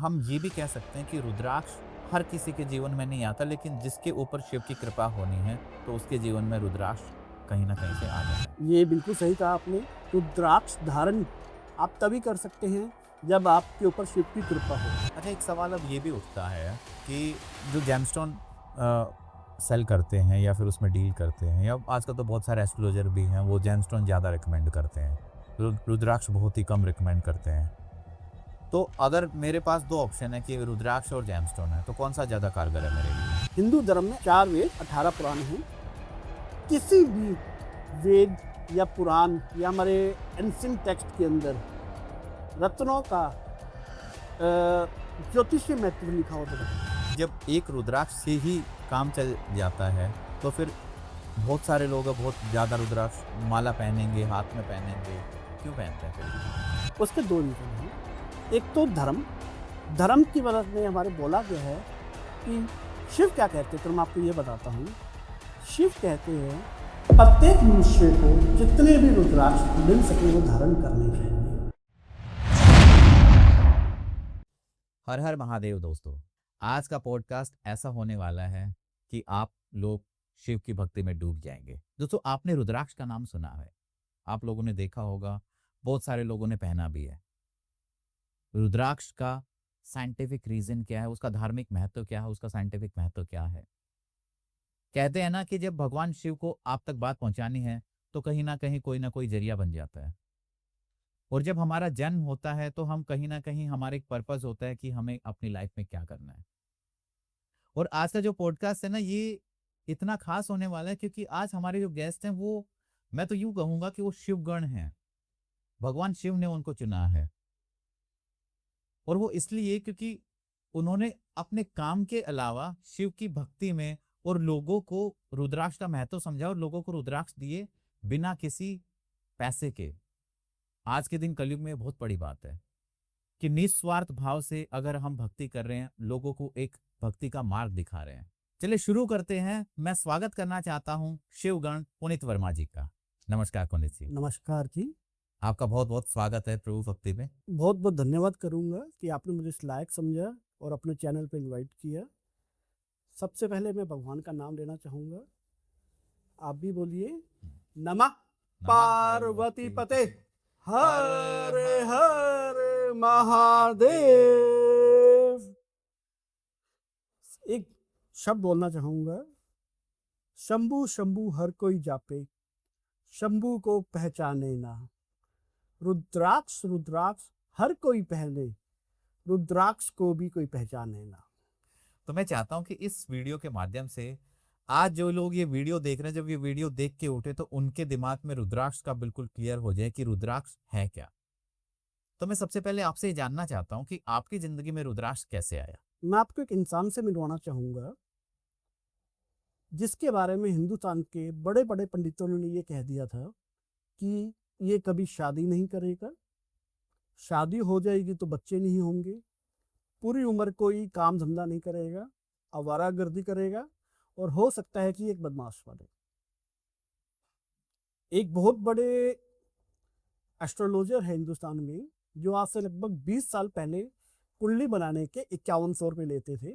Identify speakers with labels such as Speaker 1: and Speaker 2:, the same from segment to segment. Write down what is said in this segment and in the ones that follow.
Speaker 1: हम ये भी कह सकते हैं कि रुद्राक्ष हर किसी के जीवन में नहीं आता, लेकिन जिसके ऊपर शिव की कृपा होनी है तो उसके जीवन में रुद्राक्ष कहीं ना कहीं से आ जाता है।
Speaker 2: ये बिल्कुल सही कहा आपने। रुद्राक्ष धारण आप तभी कर सकते हैं जब आपके ऊपर शिव की कृपा हो।
Speaker 1: अच्छा, एक सवाल अब ये भी उठता है कि जो जेमस्टोन सेल करते हैं या फिर उसमें डील करते हैं, या आजकल तो बहुत सारे एस्ट्रोलॉजर भी हैं वो जेमस्टोन ज़्यादा रिकमेंड करते हैं, रुद्राक्ष बहुत ही कम रिकमेंड करते हैं। तो अगर मेरे पास दो ऑप्शन है कि रुद्राक्ष और जेमस्टोन है, तो कौन सा ज़्यादा कारगर है मेरे लिए?
Speaker 2: हिंदू धर्म में 4 वेद 18 पुराण हैं। किसी भी वेद या पुराण या हमारे एंशिएंट टेक्स्ट के अंदर रत्नों का ज्योतिषीय महत्व लिखा होता है।
Speaker 1: जब एक रुद्राक्ष से ही काम चल जाता है तो फिर बहुत सारे लोग बहुत ज़्यादा रुद्राक्ष माला पहनेंगे, हाथ में पहनेंगे, क्यों पहनते हैं फिर?
Speaker 2: उसके 2 रीजन हैं। एक तो धर्म की मदद में हमारे बोला गया है कि शिव क्या कहते हैं, तो मैं आपको ये बताता हूँ। शिव कहते हैं प्रत्येक मनुष्य को जितने भी रुद्राक्ष मिल सके वो धारण करने चाहिए।
Speaker 1: हर हर महादेव दोस्तों, आज का पॉडकास्ट ऐसा होने वाला है कि आप लोग शिव की भक्ति में डूब जाएंगे। दोस्तों, आपने रुद्राक्ष का नाम सुना है, आप लोगों ने देखा होगा, बहुत सारे लोगों ने पहना भी है। रुद्राक्ष का साइंटिफिक रीजन क्या है, उसका धार्मिक महत्व क्या है, उसका साइंटिफिक महत्व क्या है? कहते हैं ना कि जब भगवान शिव को आप तक बात पहुंचानी है तो कहीं ना कोई जरिया बन जाता है। और जब हमारा जन्म होता है तो हम कहीं ना कहीं हमारा एक पर्पस होता है कि हमें अपनी लाइफ में क्या करना है। और आज का जो पॉडकास्ट है ना, ये इतना खास होने वाला है क्योंकि आज हमारे जो गेस्ट हैं वो, मैं तो यूं कहूंगा कि वो शिवगण हैं। भगवान शिव ने उनको चुना है, और वो इसलिए क्योंकि उन्होंने अपने काम के अलावा शिव की भक्ति में और लोगों को रुद्राक्ष का महत्व समझा और लोगों को रुद्राक्ष दिए बिना किसी पैसे के। आज के दिन कलयुग में बहुत बड़ी बात है कि निस्वार्थ भाव से अगर हम भक्ति कर रहे हैं, लोगों को एक भक्ति का मार्ग दिखा रहे हैं। चलिए शुरू करते हैं। मैं स्वागत करना चाहता हूं शिवगण पुनीत वर्मा जी का। नमस्कार पुनीत जी।
Speaker 2: नमस्कार जी।
Speaker 1: आपका बहुत बहुत स्वागत है प्रभु भक्ति में।
Speaker 2: बहुत बहुत धन्यवाद करूंगा कि आपने मुझे इस लायक समझा और अपने चैनल पे इनवाइट किया। सबसे पहले मैं भगवान का नाम लेना चाहूंगा। आप भी बोलिए नमः पार्वती पते हर हर महादेव। एक शब्द बोलना चाहूंगा, शंभु शंभु हर कोई जापे, शंभु को पहचाने ना। रुद्राक्ष रुद्राक्ष हर कोई पहने, रुद्राक्ष को भी कोई पहचाने ना।
Speaker 1: तो मैं चाहता हूं कि इस वीडियो के माध्यम से आज जो लोग ये वीडियो देख रहे हैं, जब ये वीडियो देख के उठे तो उनके दिमाग में रुद्राक्ष का बिल्कुल क्लियर हो जाए कि रुद्राक्ष है क्या। तो मैं सबसे पहले आपसे ये जानना चाहता हूं कि आपकी जिंदगी में रुद्राक्ष कैसे आया?
Speaker 2: मैं आपको एक इंसान से मिलवाना चाहूंगा जिसके बारे में हिंदुस्तान के बड़े बड़े पंडितों ने ये कह दिया था कि ये कभी शादी नहीं करेगा, शादी हो जाएगी तो बच्चे नहीं होंगे, पूरी उम्र कोई काम धंधा नहीं करेगा, आवारागर्दी करेगा और हो सकता है कि एक बदमाश बने। एक बहुत बड़े एस्ट्रोलॉजर है हिंदुस्तान में जो आज से लगभग 20 साल पहले कुंडली बनाने के 5100 रुपये लेते थे।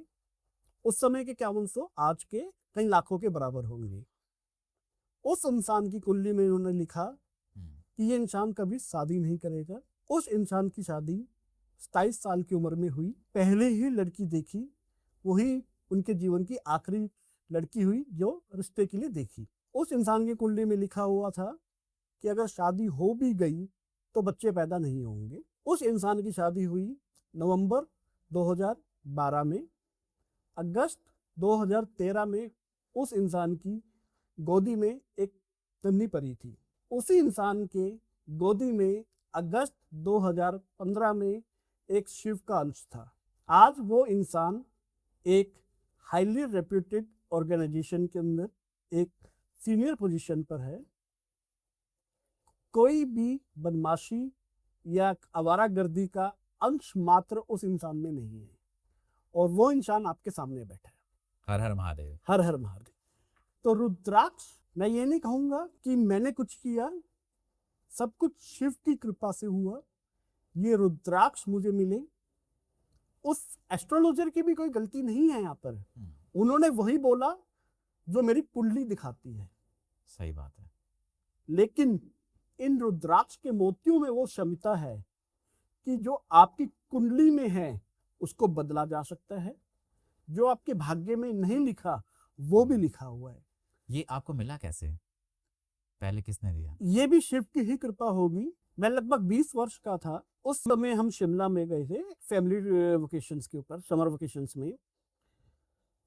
Speaker 2: उस समय के 5100 आज के कई लाखों के बराबर होंगे। उस इंसान की कुंडली में उन्होंने लिखा कि ये इंसान कभी शादी नहीं करेगा। उस इंसान की शादी 27 साल की उम्र में हुई। पहले ही लड़की देखी, वही उनके जीवन की आखिरी लड़की हुई जो रिश्ते के लिए देखी। उस इंसान की कुंडली में लिखा हुआ था कि अगर शादी हो भी गई तो बच्चे पैदा नहीं होंगे। उस इंसान की शादी हुई नवंबर 2012 में। अगस्त 2013 में उस इंसान की गोदी में एक नन्ही परी थी। उसी इंसान के गोदी में अगस्त 2015 में एक शिव का अंश था। आज वो इंसान एक हाईली रेप्यूटेड ऑर्गेनाइजेशन के अंदर एक सीनियर पोजीशन पर है। कोई भी बदमाशी या आवारागर्दी का अंश मात्र उस इंसान में नहीं है, और वो इंसान आपके सामने बैठा है।
Speaker 1: हर हर महादेव।
Speaker 2: हर हर महादेव। तो रुद्राक्ष, मैं ये नहीं कहूंगा कि मैंने कुछ किया, सब कुछ शिव की कृपा से हुआ। ये रुद्राक्ष मुझे मिले उस एस्ट्रोलॉजर की भी कोई गलती नहीं है यहाँ पर। उन्होंने वही बोला जो मेरी कुंडली दिखाती है।
Speaker 1: सही बात है।
Speaker 2: लेकिन इन रुद्राक्ष के मोतियों में वो क्षमता है कि जो आपकी कुंडली में है उसको बदला जा सकता है, जो आपके भाग्य में नहीं लिखा वो भी लिखा हुआ है।
Speaker 1: ये आपको मिला कैसे? पहले किसने दिया?
Speaker 2: ये भी शिव की ही कृपा होगी। मैं लगभग 20 वर्ष का था, उस समय हम शिमला में गए थे फैमिली वेकेशंस के ऊपर, समर वेकेशंस में।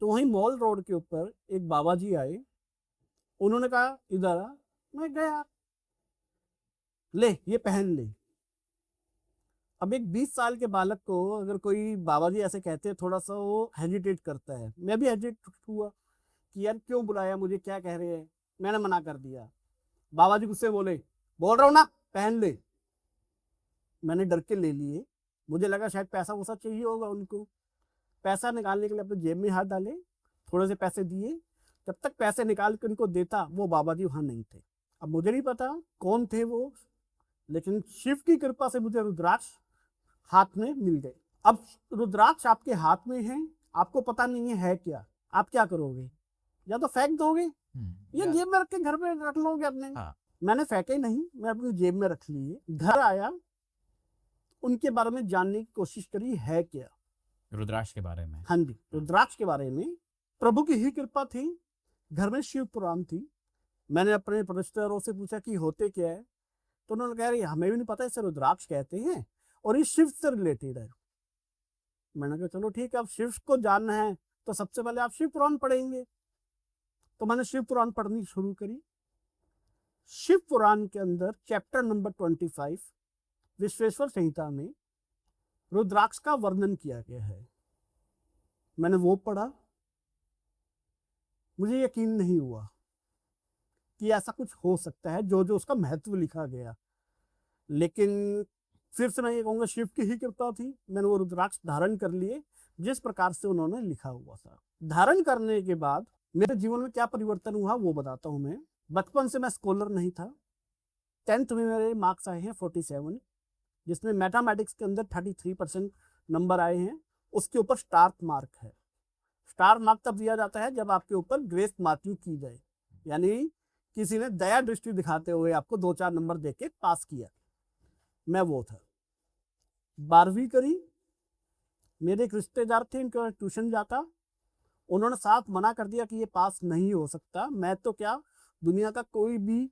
Speaker 2: तो वहीं मॉल रोड के ऊपर एक बाबा जी आए, उन्होंने कहा इधर आ। मैं गया, ले ये पहन ले। अब एक 20 साल के बालक को अगर कोई बाबा जी ऐसे कहते हैं, थोड़ा सा वो हेजिटेट करता है। मैं भी हेजिटेट हुआ कि यार क्यों बुलाया, मुझे क्या कह रहे हैं। मैंने मना कर दिया। बाबा जी गुस्से बोले, बोल रहा हूँ ना पहन ले। मैंने डर के ले लिए। मुझे लगा शायद पैसा वैसा चाहिए होगा उनको। पैसा निकालने के लिए अपने जेब में हाथ डाले, थोड़े से पैसे दिए। जब तक पैसे निकाल के उनको देता, वो बाबा जी वहां नहीं थे। अब मुझे नहीं पता कौन थे वो, लेकिन शिव की कृपा से मुझे रुद्राक्ष हाथ में मिल गए। अब रुद्राक्ष आपके हाथ में है, आपको पता नहीं है क्या, आप क्या करोगे? या तो फेंक दोगे या जेब में रख के घर में रख लोगे अपने।
Speaker 1: हाँ।
Speaker 2: मैंने फेंके नहीं, मैं अपनी जेब में रख लिए। घर आया, उनके बारे में जानने की कोशिश करी है क्या,
Speaker 1: रुद्राक्ष के बारे में।
Speaker 2: हाँ जी, रुद्राक्ष के बारे में। प्रभु की ही कृपा थी, घर में शिव पुराण थी। मैंने अपने रिश्तेदारों से पूछा कि होते क्या है, तो उन्होंने कहा यार हमें भी नहीं पता, इसे रुद्राक्ष कहते हैं और ये शिव से रिलेटेड है। मैंने कहा चलो ठीक है, अब शिव को जानना है तो सबसे पहले आप शिव पुराण पढ़ेंगे। तो मैंने शिव पुराण पढ़नी शुरू करी। शिव पुराण के अंदर चैप्टर नंबर 25 विश्वेश्वर संहिता में रुद्राक्ष का वर्णन किया गया है। मैंने वो पढ़ा, मुझे यकीन नहीं हुआ कि ऐसा कुछ हो सकता है जो जो उसका महत्व लिखा गया। लेकिन फिर से मैं ये कहूँगा शिव की ही कृपा थी। मैंने वो रुद्राक्ष धारण कर लिए जिस प्रकार से उन्होंने लिखा हुआ था। धारण करने के बाद मेरे जीवन में क्या परिवर्तन हुआ वो बताता हूँ मैं। बचपन से मैं स्कॉलर नहीं था। 10th में मेरे मार्क्स आए हैं 47, जिसमें मैथमेटिक्स के अंदर 33% नंबर आए हैं। उसके ऊपर स्टार मार्क है। स्टार मार्क तब दिया जाता है जब आपके ऊपर ग्रेस मार्किंग की जाए, यानी किसी ने दया दृष्टि दिखाते हुए आपको 2-4 नंबर देके पास किया। मैं वो था। 12वीं करी, मेरे एक रिश्तेदार थे, इनका ट्यूशन जाता। उन्होंने साफ मना कर दिया कि ये पास नहीं हो सकता। मैं तो क्या, दुनिया का कोई भी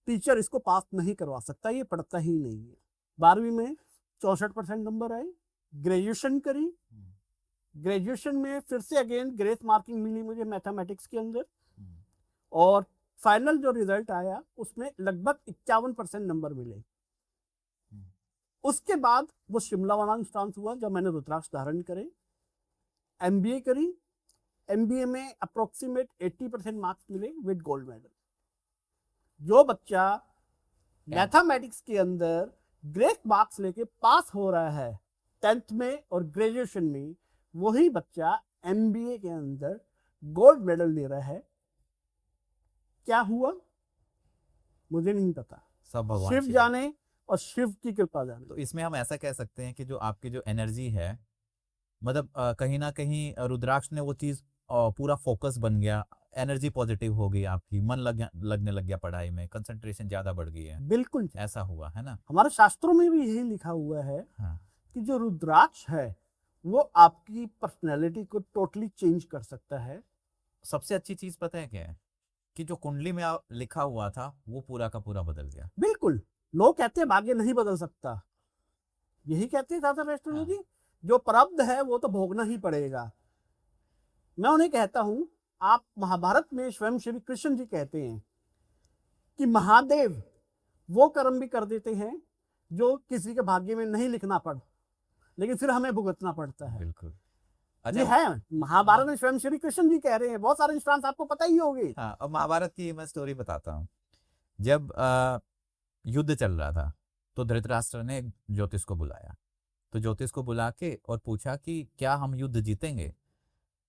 Speaker 2: टीचर इसको पास नहीं करवा सकता, ये पढ़ता ही नहीं है। 12वीं में 64% नंबर आए। ग्रेजुएशन करी, ग्रेजुएशन में फिर से अगेन ग्रेस मार्किंग मिली मुझे मैथमेटिक्स के अंदर, और फाइनल जो रिजल्ट आया उसमें लगभग 51% नंबर मिले। उसके बाद वो शिमला वाला इंस्टांस हुआ जब मैंने रुद्राक्ष धारण करे। MBA करी, MBA में अप्रोक्सीमेट 80% मार्क्स मिले विद गोल्ड मेडल। जो बच्चा मैथमेटिक्स के अंदर ग्रेस मार्क्स लेके पास हो रहा है 10th में और ग्रेजुएशन में, वही बच्चा MBA के अंदर गोल्ड मेडल ले रहा है। क्या हुआ मुझे नहीं पता,
Speaker 1: सब भगवान
Speaker 2: शिव जाने और शिव की कृपा जाने।
Speaker 1: तो इसमें हम ऐसा कह सकते हैं कि जो आपकी जो एनर्जी है, मतलब कहीं ना कहीं रुद्राक्ष ने वो चीज पूरा फोकस बन गया, एनर्जी पॉजिटिव हो गई आपकी, मन लगने लग गया पढ़ाई में, कंसंट्रेशन ज्यादा बढ़ गई है।
Speaker 2: बिल्कुल
Speaker 1: ऐसा हुआ है ना।
Speaker 2: हमारे शास्त्रों में भी यही लिखा हुआ है
Speaker 1: हाँ।
Speaker 2: कि जो रुद्राक्ष है वो आपकी पर्सनैलिटी को टोटली चेंज कर सकता है।
Speaker 1: सबसे अच्छी चीज पता है क्या है, कि जो कुंडली में लिखा हुआ था वो पूरा का पूरा बदल गया।
Speaker 2: बिल्कुल, लोग कहते हैं भाग्य नहीं बदल सकता, यही कहते हैं दादा एस्ट्रोलॉजी जी, जो प्रारब्ध है वो तो भोगना ही पड़ेगा। मैं उन्हें कहता हूं, आप महाभारत में स्वयं श्री कृष्ण जी कहते हैं कि महादेव वो कर्म भी कर देते हैं जो किसी के भाग्य में नहीं लिखना पड़, लेकिन फिर हमें भुगतना पड़ता है।
Speaker 1: बिल्कुल।
Speaker 2: ये है महाभारत में स्वयं श्री कृष्ण जी कह रहे हैं। बहुत सारे इंस्टांस आपको पता ही होंगे।
Speaker 1: हाँ, अब महाभारत की मैं स्टोरी बताता हूँ। जब युद्ध चल रहा था तो धृतराष्ट्र ने ज्योतिष को बुलाया। तो ज्योतिष को बुला के और पूछा कि क्या हम युद्ध जीतेंगे।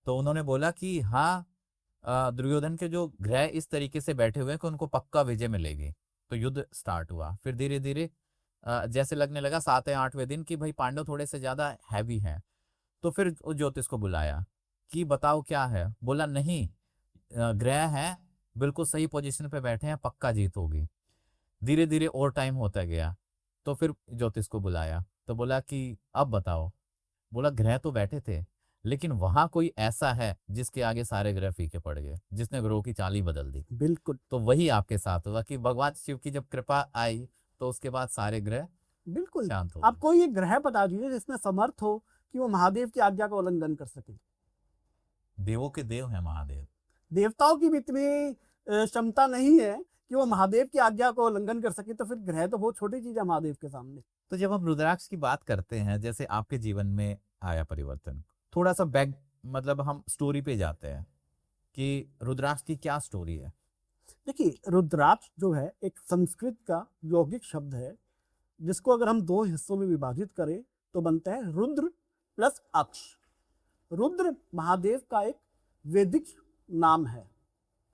Speaker 1: तो उन्होंने बोला कि हाँ, दुर्योधन के जो ग्रह इस तरीके से बैठे हुए हैं कि उनको पक्का विजय मिलेगी। तो युद्ध स्टार्ट हुआ। फिर धीरे धीरे जैसे लगने लगा 7 या 8वें दिन कि भाई पांडव थोड़े से ज्यादा हैवी हैं। तो फिर उस ज्योतिष को बुलाया कि बताओ क्या है। बोला नहीं, ग्रह है, बिल्कुल सही पोजीशन पे बैठे हैं, पक्का जीत होगी। धीरे धीरे और टाइम होता गया, तो फिर ज्योतिष को बुलाया तो बोला कि अब बताओ। बोला ग्रह तो बैठे थे, लेकिन वहां कोई ऐसा है जिसके आगे सारे ग्रह फीके पड़ गए, जिसने ग्रहों की चाल ही बदल दी।
Speaker 2: बिल्कुल
Speaker 1: तो वही आपके साथ हुआ कि भगवान शिव की जब कृपा आई तो उसके बाद सारे ग्रह
Speaker 2: बिल्कुल।
Speaker 1: शांत हो
Speaker 2: आप
Speaker 1: गए।
Speaker 2: कोई एक ग्रह बता दीजिए जिसमें समर्थ हो कि वो महादेव की आज्ञा का उल्लंघन कर सके।
Speaker 1: देवों के देव हैं महादेव।
Speaker 2: देवताओं की भी इतनी क्षमता नहीं है कि वो महादेव की आज्ञा को उल्लंघन कर सके, तो फिर ग्रह तो बहुत छोटी चीज है महादेव के सामने।
Speaker 1: तो जब हम रुद्राक्ष की बात करते हैं, जैसे आपके जीवन में आया परिवर्तन, थोड़ा सा बैक मतलब हम स्टोरी पे जाते हैं कि रुद्राक्ष की क्या स्टोरी है।
Speaker 2: देखिए, रुद्राक्ष जो है एक संस्कृत का यौगिक शब्द है, जिसको अगर हम दो हिस्सों में विभाजित करें तो बनता है रुद्र प्लस अक्ष। रुद्र महादेव का एक वैदिक नाम है।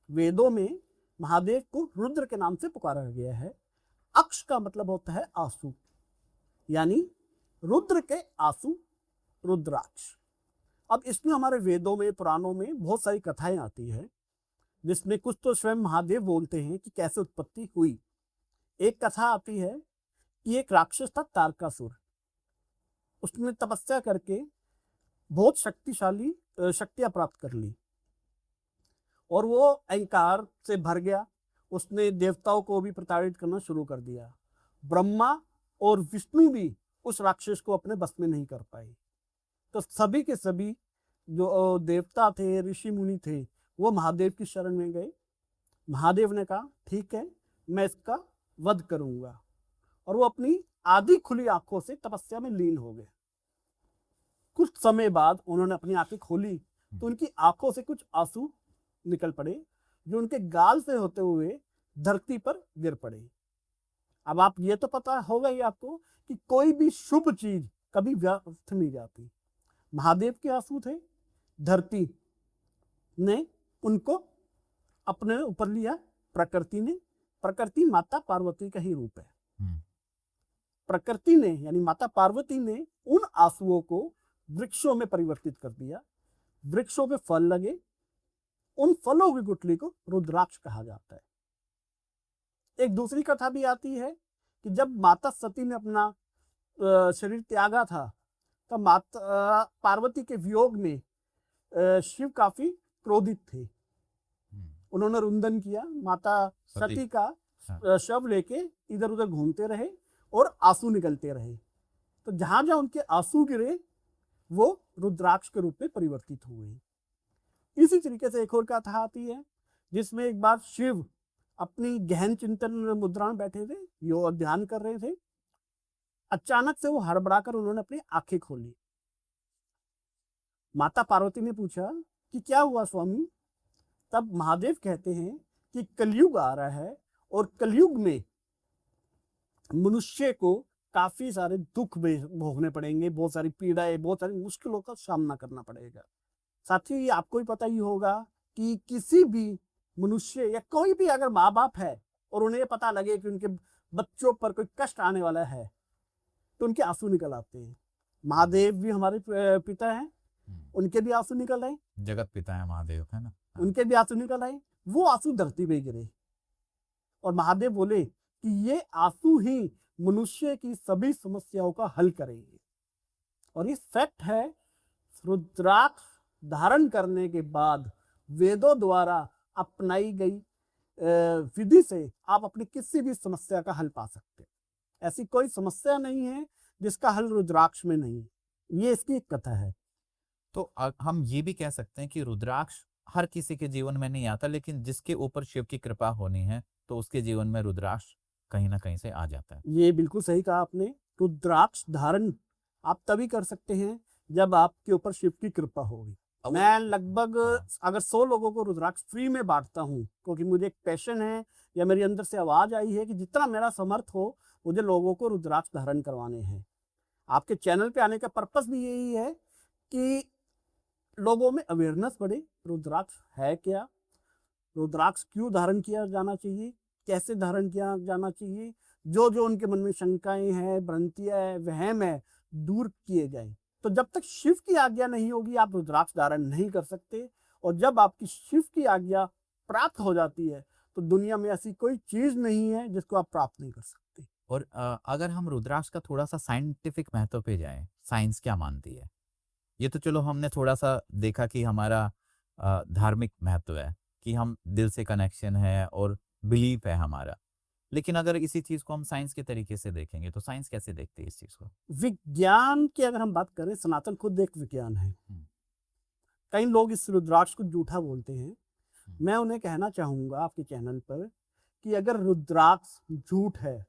Speaker 2: वेदों में महादेव को रुद्र के नाम से पुकारा गया है। अक्ष का मतलब होता है आंसू, यानी रुद्र के आंसू रुद्राक्ष। अब इसमें हमारे वेदों में, पुराणों में बहुत सारी कथाएं आती है, जिसमें कुछ तो स्वयं महादेव बोलते हैं कि कैसे उत्पत्ति हुई। एक कथा आती है कि एक राक्षस था तारकासुर। उसने तपस्या करके बहुत शक्तिशाली शक्तियां प्राप्त कर ली और वो अहंकार से भर गया। उसने देवताओं को भी प्रताड़ित करना शुरू कर दिया। ब्रह्मा और विष्णु भी उस राक्षस को अपने बस में नहीं कर पाए। तो सभी के सभी जो देवता थे, ऋषि मुनि थे, वो महादेव की शरण में गए। महादेव ने कहा ठीक है, मैं इसका वध करूंगा, और वो अपनी आधी खुली आंखों से तपस्या में लीन हो गए। कुछ समय बाद उन्होंने अपनी आंखें खोली तो उनकी आंखों से कुछ आंसू निकल पड़े, जो उनके गाल से होते हुए धरती पर गिर पड़े। अब आप ये तो पता होगा ही आपको कि कोई भी शुभ चीज कभी व्यर्थ नहीं जाती। महादेव के आंसू थे, धरती ने उनको अपने ऊपर लिया। प्रकृति माता पार्वती का ही रूप है। प्रकृति ने यानी माता पार्वती ने उन आंसुओं को वृक्षों में परिवर्तित कर दिया। वृक्षों पे फल लगे, उन फलों की गुठली को रुद्राक्ष कहा जाता है। एक दूसरी कथा भी आती है कि जब माता सती ने अपना शरीर त्यागा था, तब माता पार्वती के वियोग में शिव काफी क्रोधित थे। उन्होंने रुंदन किया। माता सती का शव लेके इधर उधर घूमते रहे और आंसू निकलते रहे। तो जहां जहां उनके आंसू गिरे वो रुद्राक्ष के रूप में परिवर्तित हुए। इसी तरीके से एक और कथा आती है जिसमें एक बार शिव अपनी गहन चिंतन मुद्रा में बैठे थे, योग ध्यान कर रहे थे। अचानक से वो हड़बड़ाकर उन्होंने अपनी आंखें खोली। माता पार्वती ने पूछा कि क्या हुआ स्वामी? तब महादेव कहते हैं कि कलयुग आ रहा है और कलयुग में मनुष्य को काफी सारे दुख भोगने पड़ेंगे, बहुत सारी पीड़ाएं, बहुत सारी मुश्किलों का सामना करना पड़ेगा। साथ ही आपको ही पता ही होगा कि किसी भी मनुष्य या कोई भी अगर माँ बाप है और उन्हें पता लगे कि उनके बच्चों पर कोई कष्ट आने वाला है तो उनके आंसू निकल आते हैं। महादेव भी हमारे पिता हैं, उनके भी आंसू निकल आए।
Speaker 1: जगत पिता है महादेव, है ना।
Speaker 2: उनके भी आंसू निकल आए। वो आंसू धरती पे गिरे और महादेव बोले कि ये आंसू ही मनुष्य की सभी समस्याओं का हल करेंगे। और ये फैक्ट है। रुद्राक्ष धारण करने के बाद वेदों द्वारा अपनाई गई विधि से आप अपनी किसी भी समस्या का हल पा सकते हैं। ऐसी कोई समस्या नहीं है जिसका हल रुद्राक्ष में नहीं। ये इसकी एक कथा है।
Speaker 1: तो हम ये भी कह सकते हैं कि रुद्राक्ष हर किसी के जीवन में नहीं आता, लेकिन जिसके ऊपर शिव की कृपा होनी है तो उसके जीवन में रुद्राक्ष कहीं ना कहीं से आ जाता है।
Speaker 2: ये बिल्कुल सही कहा आपने। रुद्राक्ष धारण आप तभी कर सकते हैं जब आपके ऊपर शिव की कृपा होगी। मैं लगभग अगर 100 लोगों को रुद्राक्ष फ्री में बांटता हूँ, क्योंकि मुझे एक पैशन है या मेरी अंदर से आवाज आई है कि जितना मेरा समर्थ हो मुझे लोगों को रुद्राक्ष धारण करवाने हैं। आपके चैनल पे आने का पर्पस भी यही है कि लोगों में अवेयरनेस बढ़े। रुद्राक्ष है क्या, रुद्राक्ष क्यों धारण किया जाना चाहिए, कैसे धारण किया जाना चाहिए, जो जो उनके मन में शंकाएं हैं, भ्रांतियां हैं, वहम है, दूर किए जाए। तो जब तक शिव की आज्ञा नहीं होगी आप रुद्राक्ष धारण नहीं कर सकते, और जब आपकी शिव की आज्ञा प्राप्त हो जाती है तो दुनिया में ऐसी कोई चीज नहीं है जिसको आप प्राप्त नहीं कर सकते।
Speaker 1: और अगर हम रुद्राक्ष का थोड़ा सा साइंटिफिक महत्व पे जाएं, साइंस क्या मानती है? ये तो चलो हमने थोड़ा सा देखा कि हमारा धार्मिक महत्व है, कि हम दिल से कनेक्शन है और बिलीफ है हमारा। लेकिन अगर इसी चीज को हम साइंस के तरीके से देखेंगे तो साइंस कैसे देखती है इस चीज को?
Speaker 2: विज्ञान की अगर हम बात करें, सनातन खुद एक विज्ञान है। कई लोग इस रुद्राक्ष को झूठा बोलते हैं। मैं उन्हें कहना चाहूंगा आपके चैनल पर कि अगर रुद्राक्ष झूठ है,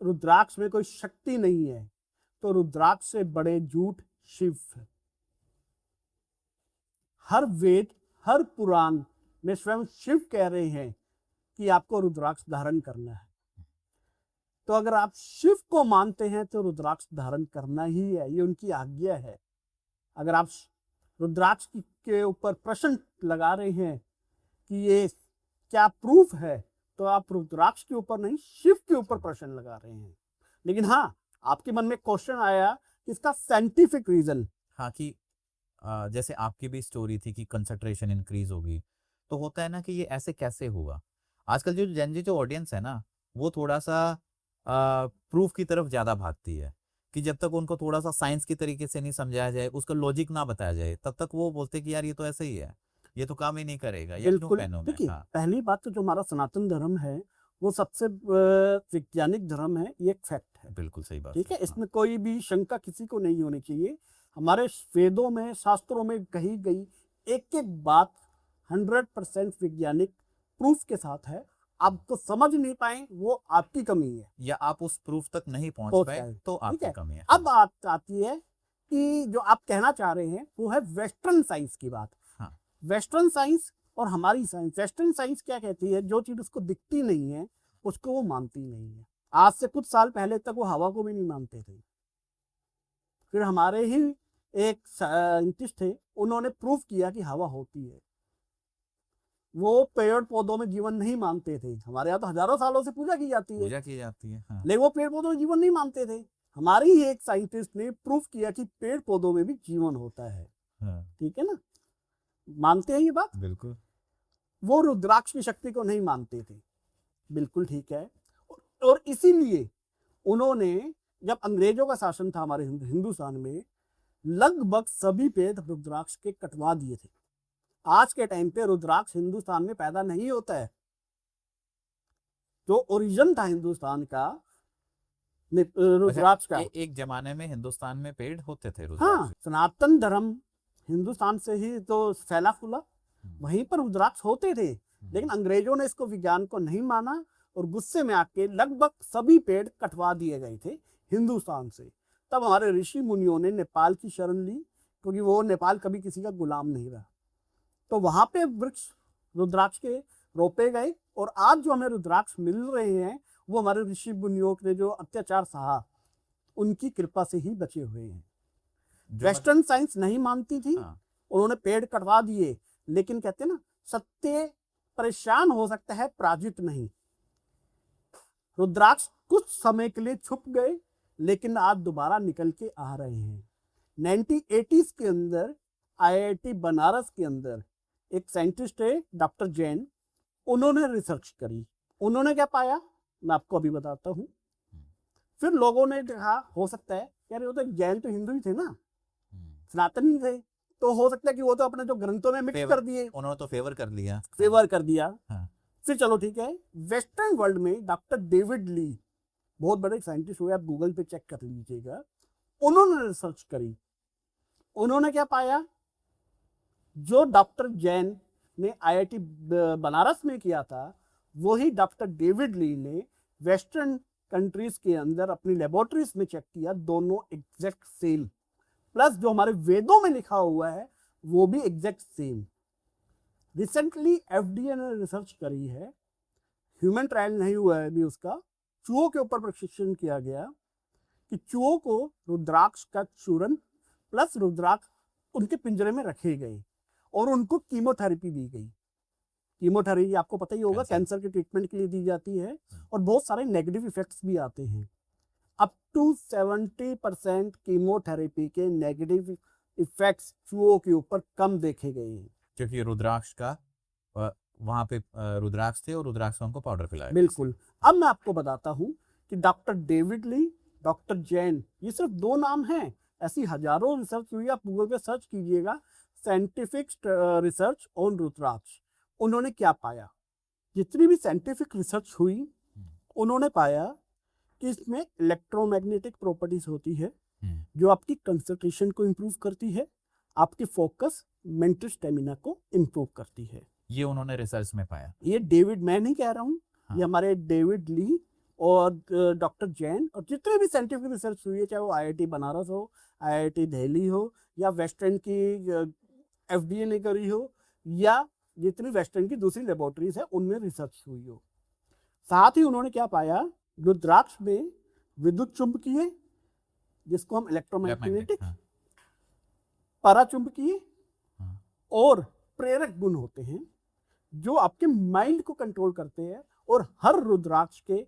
Speaker 2: रुद्राक्ष में कोई शक्ति नहीं है, तो रुद्राक्ष से बड़े झूठ शिव है। हर वेद, हर पुराण में स्वयं शिव कह रहे हैं कि आपको रुद्राक्ष धारण करना है। तो अगर आप शिव को मानते हैं तो रुद्राक्ष धारण करना ही है, ये उनकी आज्ञा है। अगर आप रुद्राक्ष के ऊपर प्रश्न लगा रहे हैं कि ये क्या प्रूफ है, तो आप रुद्राक्ष के ऊपर नहीं, शिव के ऊपर प्रश्न लगा रहे हैं। लेकिन हाँ, आपके मन में क्वेश्चन आया कि इसका साइंटिफिक रीजन।
Speaker 1: हाँ, कि जैसे आपकी भी स्टोरी थी कि कंसंट्रेशन इंक्रीज होगी, तो होता है ना कि ये ऐसे कैसे हुआ? आजकल जो जेनजी जो ऑडियंस है ना, वो थोड़ा सा प्रूफ की तरफ ज्यादा भागती है, कि जब तक उनको थोड़ा सा साइंस की तरीके से नहीं समझाया जाए, उसका लॉजिक ना बताया जाए, तब तक वो बोलते कि यार ये तो ऐसे ही है, ये तो काम ही नहीं करेगा, या क्यों
Speaker 2: बिल्कुल,
Speaker 1: पहनूं मैं?
Speaker 2: देखिए
Speaker 1: हाँ,
Speaker 2: पहली बात तो जो हमारा सनातन धर्म है वो सबसे वैज्ञानिक धर्म है, ये एक फैक्ट है।
Speaker 1: बिल्कुल सही बात
Speaker 2: ठीक है,
Speaker 1: हाँ,
Speaker 2: इसमें कोई भी शंका किसी को नहीं होनी चाहिए। हमारे वेदों में, शास्त्रों में कही गई एक एक बात 100% वैज्ञानिक प्रूफ के साथ है। आप तो समझ नहीं पाए, वो आपकी कमी है,
Speaker 1: या आप उस प्रूफ तक नहीं पहुंच
Speaker 2: पहुंच
Speaker 1: पाए
Speaker 2: पाए।
Speaker 1: तो
Speaker 2: ठीक
Speaker 1: आपकी
Speaker 2: है,
Speaker 1: कमी है।
Speaker 2: अब बात आती है कि जो आप कहना चाह रहे हैं वो है वेस्टर्न साइंस की बात।
Speaker 1: हाँ,
Speaker 2: वेस्टर्न साइंस और हमारी साइंस, वेस्टर्न साइंस क्या कहती है, जो चीज उसको दिखती नहीं है उसको वो मानती नहीं है। आज से कुछ साल पहले तक वो हवा को भी नहीं मानते थे। फिर हमारे ही एक साइंटिस्ट थे, उन्होंने प्रूफ किया कि हवा होती है। वो पेड़ पौधों में जीवन नहीं मानते थे। हमारे यहाँ तो हजारों सालों से पूजा की जाती है,
Speaker 1: पूजा की जाती है। हाँ,
Speaker 2: लेकिन वो पेड़ पौधों में जीवन नहीं मानते थे। हमारी ही एक साइंटिस्ट ने प्रूफ किया कि पेड़ पौधों में भी जीवन होता है।
Speaker 1: हाँ,
Speaker 2: ठीक है ना, मानते हैं ये बात।
Speaker 1: बिल्कुल।
Speaker 2: वो रुद्राक्ष की शक्ति को नहीं मानते थे, बिल्कुल ठीक है। और इसीलिए उन्होंने, जब अंग्रेजों का शासन था हमारे हिंदुस्तान में, लगभग सभी पेड़ रुद्राक्ष के कटवा दिए थे। आज के टाइम पे रुद्राक्ष हिंदुस्तान में पैदा नहीं होता है। जो ओरिजिन था हिंदुस्तान का रुद्राक्ष का,
Speaker 1: एक जमाने में हिंदुस्तान में पेड़ होते थे
Speaker 2: हाँ,
Speaker 1: रुद्राक्ष।
Speaker 2: सनातन धर्म हिंदुस्तान से ही तो फैला फूला, वहीं पर रुद्राक्ष होते थे। लेकिन अंग्रेजों ने इसको, विज्ञान को नहीं माना, और गुस्से में आके लगभग सभी पेड़ कटवा दिए गए थे हिंदुस्तान से। तब हमारे ऋषि मुनियों ने नेपाल की शरण ली, क्योंकि वो नेपाल कभी किसी का गुलाम नहीं रहा। तो वहां पे वृक्ष रुद्राक्ष के रोपे गए, और आज जो हमें रुद्राक्ष मिल रहे हैं वो हमारे ऋषि मुनियों ने जो अत्याचार सहा, उनकी कृपा से ही बचे हुए हैं। वेस्टर्न साइंस नहीं मानती थी,
Speaker 1: हाँ,
Speaker 2: उन्होंने पेड़ कटवा दिए। लेकिन कहते ना, सत्य परेशान हो सकता है, पराजित नहीं। रुद्राक्ष कुछ समय के लिए छुप गए, लेकिन आज दोबारा निकल के आ रहे हैं। 1980s के अंदर IIT बनारस के अंदर एक साइंटिस्ट है डॉक्टर जैन, उन्होंने रिसर्च करी। उन्होंने क्या पाया, मैं आपको अभी बताता हूँ। फिर लोगों ने देखा, हो सकता है यार वो तो जैन तो हिंदू ही थे ना, सनातनी थे, तो हो सकता है कि वो तो अपने जो ग्रंथों में मिक्स कर दिए,
Speaker 1: उन्होंने तो फेवर कर लिया।
Speaker 2: फेवर कर दिया।
Speaker 1: हाँ,
Speaker 2: फिर चलो ठीक है, वेस्टर्न वर्ल्ड में डॉक्टर डेविड ली, बहुत बड़े साइंटिस्ट हुए, आप गूगल पे चेक कर लीजिएगा, उन्होंने रिसर्च करी। उन्होंने क्या पाया, जो डॉक्टर जैन ने IIT बनारस में किया था, वही डॉक्टर डेविड ली ने वेस्टर्न कंट्रीज के अंदर अपनी लेबोरेटरीज में चेक किया, दोनों एग्जैक्ट सेम। प्लस जो हमारे वेदों में लिखा हुआ है वो भी एग्जैक्ट सेम। रिसेंटली FDA ने रिसर्च करी है, ह्यूमन ट्रायल नहीं हुआ है अभी उसका, चूहों के ऊपर प्रशिक्षण किया गया कि चूहों को रुद्राक्ष का चूर्ण प्लस रुद्राक्ष उनके पिंजरे में रखे गए, और उनको कीमोथेरेपी दी गई। कीमोथेरेपी आपको पता ही होगा, कैंसर के ट्रीटमेंट के लिए दी जाती है, और बहुत सारे नेगेटिव इफेक्ट्स भी आते हैं। अप टू 70% कीमोथेरेपी के नेगेटिव इफेक्ट्स चूहों के ऊपर कम देखे गए हैं।
Speaker 1: क्योंकि रुद्राक्ष का वहां पे रुद्राक्ष थे और रुद्राक्ष को उनको पाउडर पिलाया।
Speaker 2: बिल्कुल। अब मैं आपको बताता हूं कि doctor David Lee, doctor Jain, ये सिर्फ 2 नाम हैं, ऐसी हजारों रिसर्च हुई। आप गूगल पे सर्च कीजिएगा साइंटिफिक रिसर्च ऑन रुद्राक्ष। उन्होंने क्या पाया? जितनी भी साइंटिफिक रिसर्च हुई उन्होंने पाया कि इसमें इलेक्ट्रोमैग्नेटिक प्रॉपर्टीज होती है जो आपकी कंसंट्रेशन को इंप्रूव करती है, आपकी फोकस, मेंटल स्टेमिना को इंप्रूव करती है।
Speaker 1: ये उन्होंने रिसर्च में पाया।
Speaker 2: ये डेविड, मैं नहीं कह रहा हूँ,
Speaker 1: हाँ।
Speaker 2: ये हमारे डेविड ली और डॉक्टर जैन और जितने भी साइंटिफिक रिसर्च हुई है, चाहे वो आईआईटी बनारस हो, आईआईटी दिल्ली हो, या वेस्टर्न की एफडीए ने करी हो, या जितनी वेस्टर्न की दूसरी लेबोरेटरीज है उनमें रिसर्च हुई हो। साथ ही उन्होंने क्या पाया? रुद्राक्ष में विद्युत चुंबकीय, जिसको हम इलेक्ट्रोमैग्नेटिक,
Speaker 1: हाँ।
Speaker 2: पराचुंबकीय
Speaker 1: हाँ।
Speaker 2: और प्रेरक गुण होते हैं जो आपके माइंड को कंट्रोल करते हैं। और हर रुद्राक्ष के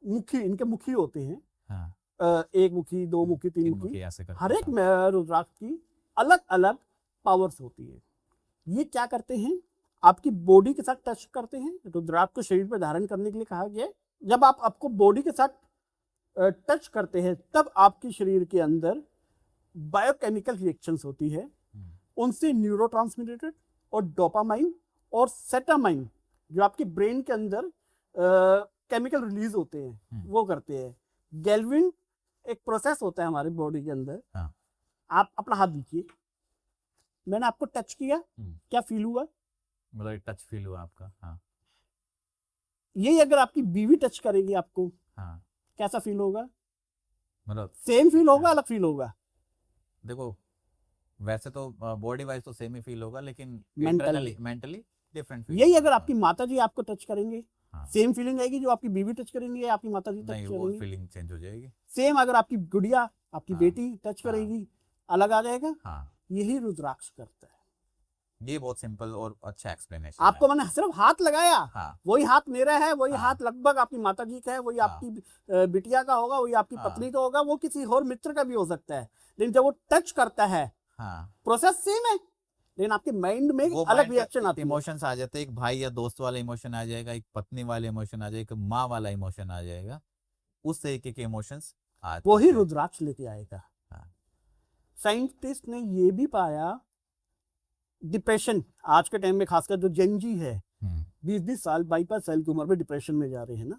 Speaker 2: मुखी, इनके मुखी होते हैं,
Speaker 1: हाँ।
Speaker 2: 1 मुखी, 2 मुखी, 3
Speaker 1: तीन
Speaker 2: मुखी,
Speaker 1: मुखी ऐसे करके।
Speaker 2: हर एक रुद्राक्ष की अलग अलग पावर्स होती है। ये क्या करते हैं? आपकी बॉडी के साथ टच करते हैं। रुद्राक्ष को शरीर पर धारण करने के लिए कहा गया है। जब आप आपको बॉडी के साथ टच करते हैं तब आपके शरीर के अंदर बायोकेमिकल रिएक्शंस होती है, उनसे न्यूरोट्रांसमीटर और डोपामाइन और सेटामाइन जो आपके ब्रेन के अंदर केमिकल रिलीज होते हैं वो करते हैं। गैल्विन एक प्रोसेस होता है हमारे बॉडी के अंदर।
Speaker 1: हाँ।
Speaker 2: आप अपना हाथ दीजिए, मैंने आपको टच किया, क्या फील हुआ?
Speaker 1: मतलब टच फील हुआ आपका। हाँ।
Speaker 2: यही अगर आपकी बीवी टच करेगी आपको,
Speaker 1: हाँ।
Speaker 2: कैसा फील होगा?
Speaker 1: मतलब
Speaker 2: सेम फील होगा, अलग फील होगा?
Speaker 1: देखो, वैसे तो बॉडी वाइज तो सेम ही फील होगा, लेकिन
Speaker 2: Mentally.
Speaker 1: Mentally different feel.
Speaker 2: यही अगर आपकी माता जी आपको टच करेंगे,
Speaker 1: हाँ।
Speaker 2: सेम फीलिंग आएगी जो आपकी बीवी टच करेंगी या आपकी माता जी टच
Speaker 1: नहीं, वो
Speaker 2: करेंगी?
Speaker 1: फीलिंग चेंज हो जाएगी।
Speaker 2: सेम अगर आपकी गुड़िया, आपकी
Speaker 1: हाँ।
Speaker 2: बेटी टच
Speaker 1: हाँ।
Speaker 2: करेगी, अलग आ जाएगा।
Speaker 1: हाँ।
Speaker 2: यही रुद्राक्ष करता है।
Speaker 1: ये बहुत सिंपल और अच्छा एक्सप्लेनेशन
Speaker 2: आपको मैंने सिर्फ हाथ लगाया,
Speaker 1: हाँ।
Speaker 2: वही हाथ मेरा है, वही
Speaker 1: हाँ।
Speaker 2: हाथ लगभग आपकी माता जी का है, वही
Speaker 1: हाँ।
Speaker 2: आपकी बिटिया का होगा, वही आपकी
Speaker 1: हाँ।
Speaker 2: पत्नी का होगा, वो किसी और मित्र का भी हो सकता है। लेकिन जब वो टच करता है,
Speaker 1: हाँ।
Speaker 2: प्रोसेस सेम है, लेकिन आपके माइंड में
Speaker 1: वो
Speaker 2: अलग रिएक्शन आती है।
Speaker 1: इमोशंस आ जाते हैं। एक भाई या दोस्त वाला इमोशन आ जाएगा, एक पत्नी वाला इमोशन आ जाएगा, एक माँ वाला इमोशन आ जाएगा। उस तरीके के इमोशंस आते
Speaker 2: वही
Speaker 1: हैं।
Speaker 2: रुद्राक्ष लेके आएगा।
Speaker 1: हाँ।
Speaker 2: साइंटिस्ट ने ये भी पाया, डिप्रेशन आज के टाइम में खासकर जो जेनजी है, 20-20 साल 22 साल की उम्र में डिप्रेशन में जा रहे हैं ना,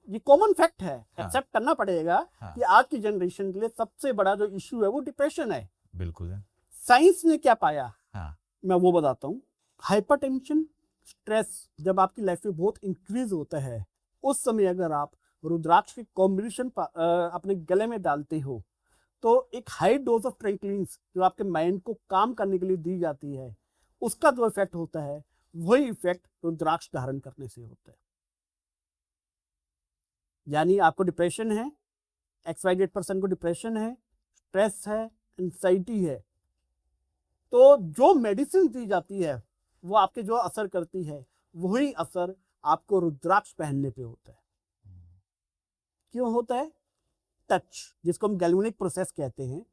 Speaker 2: ये कॉमन फैक्ट है,
Speaker 1: हाँ।
Speaker 2: एक्सेप्ट करना पड़ेगा।
Speaker 1: हाँ।
Speaker 2: कि आज की जनरेशन के लिए सबसे बड़ा जो इश्यू है वो डिप्रेशन है।
Speaker 1: बिल्कुल है।
Speaker 2: साइंस ने क्या पाया?
Speaker 1: हाँ।
Speaker 2: मैं वो बताता हूँ। हाइपरटेंशन, स्ट्रेस जब आपकी लाइफ में बहुत इंक्रीज होता है, उस समय अगर आप रुद्राक्ष की कॉम्बिनेशन अपने गले में डालते हो तो एक हाई डोज ऑफ ट्रैंक्विलिटीज जो आपके माइंड को काम करने के लिए दी जाती है, उसका जो इफेक्ट होता है वही इफेक्ट रुद्राक्ष धारण करने से होता है। यानी आपको डिप्रेशन है, XYZ% को डिप्रेशन है, स्ट्रेस है, एंजाइटी है, तो जो मेडिसिन दी जाती है वो आपके जो असर करती है वही असर आपको रुद्राक्ष पहनने पे होता है। क्यों होता है? टच, जिसको हम गैल्वेनिक प्रोसेस कहते हैं।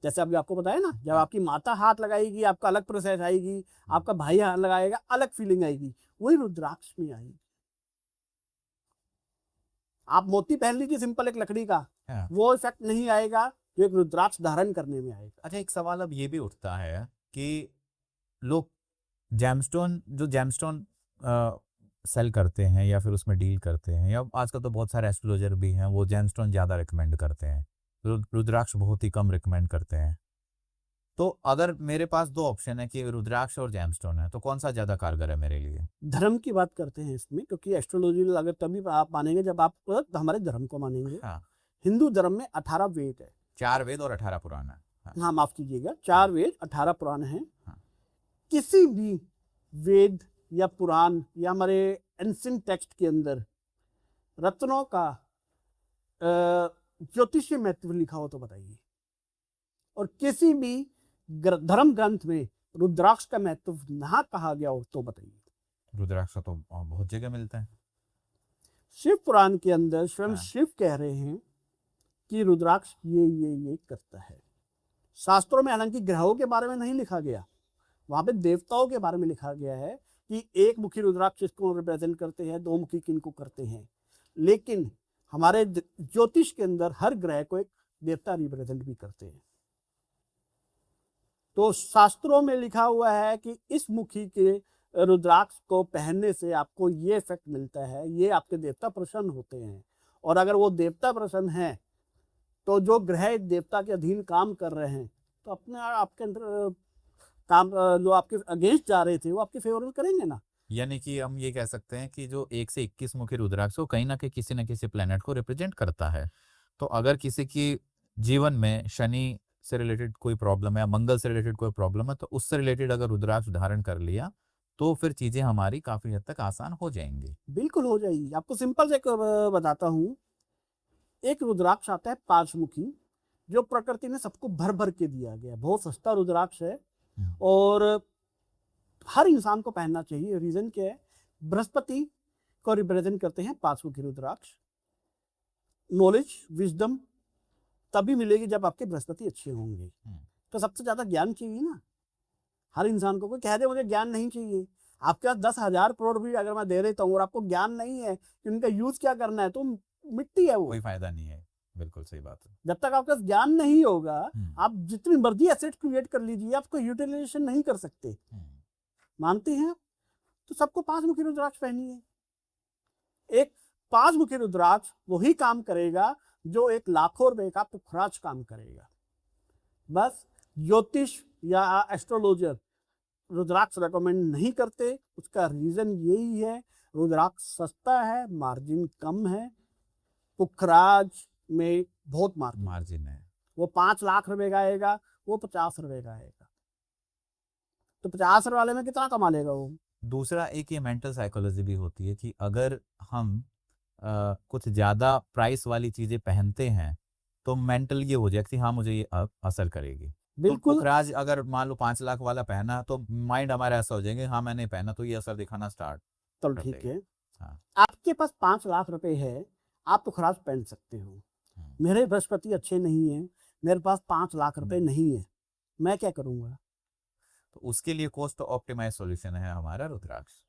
Speaker 2: जैसे अभी आपको बताया ना, जब आपकी माता हाथ लगाएगी आपका अलग प्रोसेस आएगी, आपका भाई हाथ लगाएगा अलग फीलिंग आएगी, वही रुद्राक्ष में आएगी। आप मोती पहन लीजिए सिंपल एक लकड़ी का,
Speaker 1: हाँ।
Speaker 2: वो इफेक्ट नहीं आएगा जो एक रुद्राक्ष धारण करने में आएगा।
Speaker 1: अच्छा, एक सवाल अब ये भी उठता है कि लोग जेमस्टोन सेल करते हैं या फिर उसमें डील करते हैं, या आजकल तो बहुत सारे एस्ट्रोलॉजर भी हैं वो जेमस्टोन ज़्यादा रिकमेंड करते हैं, रुद्राक्ष बहुत ही कम रिकमेंड करते हैं। तो अगर मेरे पास 2 ऑप्शन है कि रुद्राक्ष और जेमस्टोन है, तो कौन सा ज़्यादा कारगर है मेरे लिए?
Speaker 2: धर्म की बात करते हैं इसमें, क्योंकि एस्ट्रोलॉजी अगर तभी आप मानेंगे जब आप हमारे धर्म को मानेंगे।
Speaker 1: हाँ।
Speaker 2: हिंदू धर्म में 18 वेद है,
Speaker 1: 4 वेद और 18 पुराण है।
Speaker 2: हाँ माफ कीजिएगा, 4 वेद 18 पुराण हैं।
Speaker 1: हाँ।
Speaker 2: किसी भी वेद या पुराण या हमारे एंशिएंट टेक्स्ट के अंदर रत्नों का ज्योतिषीय महत्व लिखा हो तो बताइए। और किसी भी धर्म ग्रंथ में रुद्राक्ष का महत्व ना कहा गया हो तो बताइए।
Speaker 1: रुद्राक्ष तो बहुत जगह मिलता है।
Speaker 2: शिव पुराण के अंदर स्वयं
Speaker 1: हाँ।
Speaker 2: शिव कह रहे हैं कि रुद्राक्ष ये करता है। शास्त्रों में हालांकि ग्रहों के बारे में नहीं लिखा गया, वहां पे देवताओं के बारे में लिखा गया है कि एक मुखी रुद्राक्ष इसको रिप्रेजेंट करते हैं, दो मुखी किनको करते हैं। लेकिन हमारे ज्योतिष के अंदर हर ग्रह को एक देवता रिप्रेजेंट भी करते हैं। तो शास्त्रों में लिखा हुआ है कि इस मुखी के रुद्राक्ष को पहनने से आपको ये इफेक्ट मिलता है, ये आपके देवता प्रसन्न होते हैं। और अगर वो देवता प्रसन्न है तो जो ग्रह देवता के अधीन काम कर रहे हैं तो अपने आपके अंदर काम जो आपके अगेंस्ट जा रहे थे वो आपके फेवर में करेंगे ना।
Speaker 1: यानी कि हम ये कह सकते हैं कि जो 1 से 21 मुखी रुद्राक्ष वो कहीं ना कहीं किसी न किसी प्लेनेट को रिप्रेजेंट करता है। तो अगर किसी की जीवन में शनि से रिलेटेड कोई प्रॉब्लम है या मंगल से रिलेटेड कोई प्रॉब्लम है तो उससे रिलेटेड अगर रुद्राक्ष धारण कर लिया तो फिर चीजें हमारी काफी हद तक आसान हो जाएंगी।
Speaker 2: बिल्कुल हो जाएगी। आपको सिंपल से एक बताता हूँ। एक रुद्राक्ष आता है 5 मुखी, जो प्रकृति ने सबको भर भर के दिया गया, बहुत सस्ता रुद्राक्ष है और हर इंसान को पहनना चाहिए। रीजन क्या है? बृहस्पति को रिप्रेजेंट करते हैं 5 मुखी रुद्राक्ष। नॉलेज, विजडम तभी मिलेगी जब आपके बृहस्पति अच्छे होंगे। तो सबसे ज्यादा ज्ञान चाहिए ना हर इंसान को। कोई कह दे मुझे ज्ञान नहीं चाहिए, आपके पास 10,000 करोड़ भी अगर मैं दे देता हूँ और आपको ज्ञान नहीं है कि उनका यूज क्या करना है तो मिट्टी है वो,
Speaker 1: कोई फायदा नहीं है। बिल्कुल सही बात है।
Speaker 2: जब तक आपके पास ज्ञान नहीं होगा आप जितनी मर्जी एसेट क्रिएट कर लीजिए, आपको यूटिलाइजेशन नहीं कर सकते। मानते हैं? तो सबको 5 मुखी रुद्राक्ष पहनिए। एक 5 मुखी रुद्राक्ष वही काम करेगा जो एक लाखों रुपए का पुखराज काम करेगा। बस ज्योतिष या एस्ट्रोलॉजर रुद्राक्ष रेकमेंड नहीं करते। उसका रीजन यही है, रुद्राक्ष सस्ता है, मार्जिन कम है। पुखराज में बहुत मार्जिन
Speaker 1: है।
Speaker 2: वो 5 लाख रुपए का आएगा, वो 50 रुपए का आएगा। तो 50 रुपए वाले में कितना कमा लेगा वो?
Speaker 1: दूसरा एक ये मेंटल साइकोलॉजी भी होती है कि अगर हम कुछ ज्यादा प्राइस वाली चीजें पहनते हैं तो मेंटल ये हो जाए कि हाँ मुझे ये असर करेगी।
Speaker 2: बिल्कुल।
Speaker 1: तो पुखराज अगर मान लो 5 लाख वाला पहना तो माइंड हमारा ऐसा हो जाएगा हाँ मैंने पहना तो ये असर दिखाना स्टार्ट।
Speaker 2: चलो ठीक है।
Speaker 1: हाँ।
Speaker 2: आपके पास 5 लाख रुपए है, आप पुखराज पहन सकते हो। मेरे बृहस्पति अच्छे नहीं है, मेरे पास 5 लाख रुपए नहीं है, मैं क्या करूंगा?
Speaker 1: तो उसके लिए कॉस्ट ऑप्टिमाइज सॉल्यूशन है हमारा रुद्राक्ष।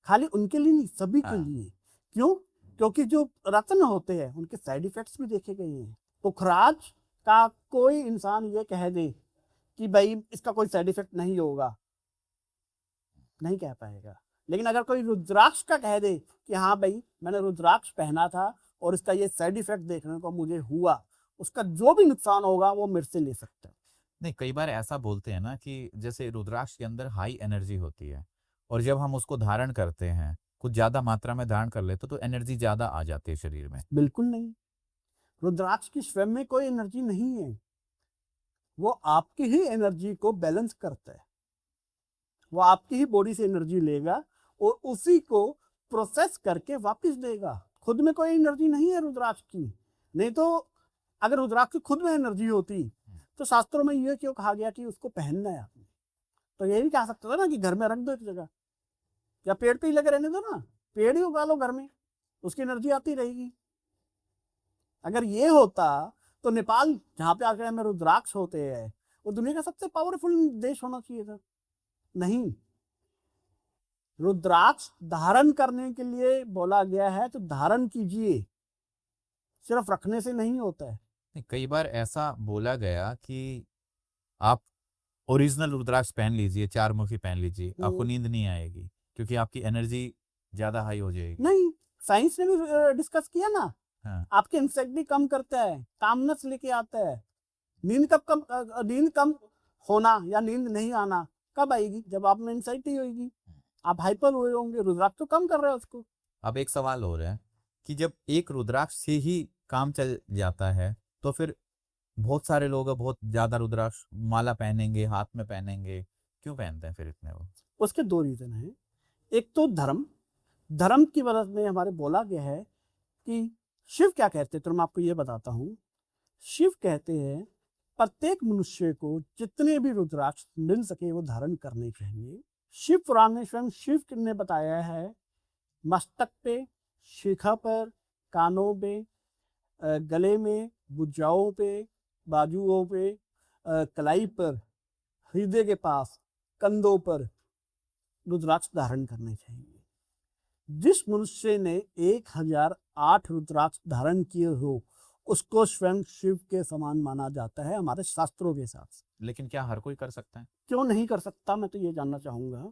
Speaker 2: खाली उनके लिए नहीं, सभी के लिए। क्यों? क्योंकि जो रत्न होते हैं उनके साइड इफेक्ट्स भी देखे गए हैं। पुखराज का कोई इंसान ये कह दे कि भाई इसका कोई साइड इफेक्ट नहीं होगा, नहीं कह पाएगा। लेकिन अगर कोई रुद्राक्ष का कह दे कि हाँ भाई मैंने रुद्राक्ष पहना था और इसका ये साइड इफेक्ट देखने को मुझे हुआ, उसका जो भी नुकसान होगा वो मेरे से ले सकता है।
Speaker 1: नहीं, कई बार ऐसा बोलते हैं ना कि जैसे रुद्राक्ष के अंदर हाई एनर्जी होती है और जब हम उसको धारण करते हैं, कुछ ज्यादा मात्रा में धारण कर लेते तो एनर्जी ज्यादा आ जाती है शरीर में।
Speaker 2: बिल्कुल नहीं, रुद्राक्ष की स्वयं में कोई एनर्जी नहीं है, वो आपकी ही एनर्जी को बैलेंस करता है। वो आपकी ही बॉडी से एनर्जी लेगा और उसी को प्रोसेस करके वापस देगा। खुद में कोई एनर्जी नहीं है रुद्राक्ष की। नहीं तो अगर रुद्राक्ष की खुद में एनर्जी होती तो शास्त्रों में यह क्यों कहा गया कि उसको पहनना है आपने? तो ये भी कहा सकता था ना कि घर में रख दो एक जगह, या पेड़ पे ही लगे रहने दो ना, पेड़ ही उगा लो घर में, उसकी एनर्जी आती रहेगी। अगर ये होता तो नेपाल जहाँ पे आकर में रुद्राक्ष होते हैं वो दुनिया का सबसे पावरफुल देश होना चाहिए था। नहीं, रुद्राक्ष धारण करने के लिए बोला गया है तो धारण कीजिए, सिर्फ रखने से नहीं होता है।
Speaker 1: कई बार ऐसा बोला गया कि आप ओरिजिनल रुद्राक्ष पहन लीजिए, 4 मुखी पहन लीजिए, आपको नींद नहीं आएगी क्योंकि आपकी एनर्जी ज्यादा हाई हो जाएगी।
Speaker 2: नहीं, साइंस ने भी डिस्कस किया ना।
Speaker 1: हाँ।
Speaker 2: आपके एंग्जाइटी कम करता है, कामनेस लेके आता है। नींद कम होना या नींद नहीं आना कब आएगी? जब आप में एंग्जाइटी होगी, आप हाइपर हुए होंगे, रुद्राक्ष तो कम कर रहे हो उसको।
Speaker 1: अब एक सवाल हो रहा है कि जब एक रुद्राक्ष से ही काम चल जाता है तो फिर बहुत सारे लोग बहुत ज्यादा रुद्राक्ष माला पहनेंगे, हाथ में पहनेंगे, क्यों पहनते हैं फिर इतने वो?
Speaker 2: उसके 2 रीजन हैं। एक तो धर्म की वजह में हमारे बोला गया है कि शिव क्या कहते हैं, तो मैं आपको ये बताता हूँ। शिव कहते हैं प्रत्येक मनुष्य को जितने भी रुद्राक्ष मिल सके वो धारण करने चाहिए। शिव पुराण में स्वयं शिव ने बताया है मस्तक पे शिखा पर, कानों पे, गले में, भुजाओं पे, बाजुओं पे, कलाई पर, हृदय के पास, कंधों पर रुद्राक्ष धारण करने चाहिए। जिस मनुष्य ने 1008 रुद्राक्ष धारण किए हो उसको स्वयं शिव के समान माना जाता है हमारे शास्त्रों के हिसाब से।
Speaker 1: लेकिन क्या हर कोई कर सकता है?
Speaker 2: क्यों नहीं कर सकता, मैं तो ये जानना चाहूंगा।